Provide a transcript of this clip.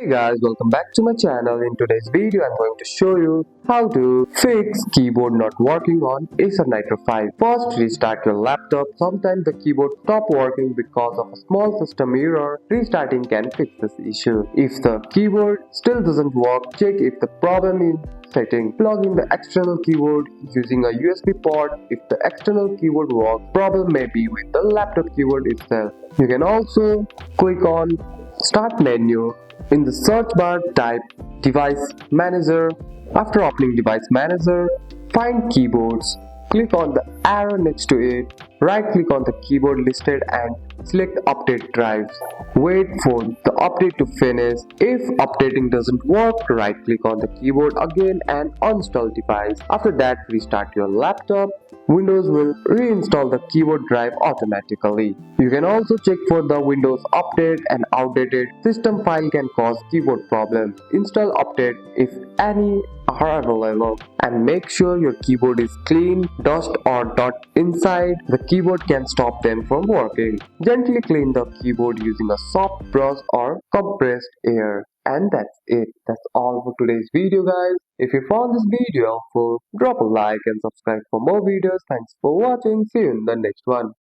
Hey guys, welcome back to my channel. In today's video, I'm going to show you how to fix keyboard not working on Acer Nitro 5. First, restart your laptop. Sometimes the keyboard stop working because of a small system error. Restarting can fix this issue. If the keyboard still doesn't work, check if the problem is setting. Plug in the external keyboard using a USB port. If the external keyboard works, problem may be with the laptop keyboard itself. You can also click on Start menu. In the search bar, type Device Manager. After opening Device Manager, find Keyboards. Click on the arrow next to it. Right click on the keyboard listed and select Update Drives. Wait for the update to finish. If updating doesn't work, right click on the keyboard again and uninstall device. After that, restart your laptop. Windows will reinstall the keyboard drive automatically. You can also check for the Windows update. An outdated system file can cause keyboard problems. Install update if any are available, and make sure your keyboard is clean. Dust or dirt inside the keyboard can stop them from working. Gently clean the keyboard using a soft brush or compressed air. And that's it. That's all for today's video, guys. If you found this video helpful, drop a like and subscribe for more videos. Thanks for watching. See you in the next one.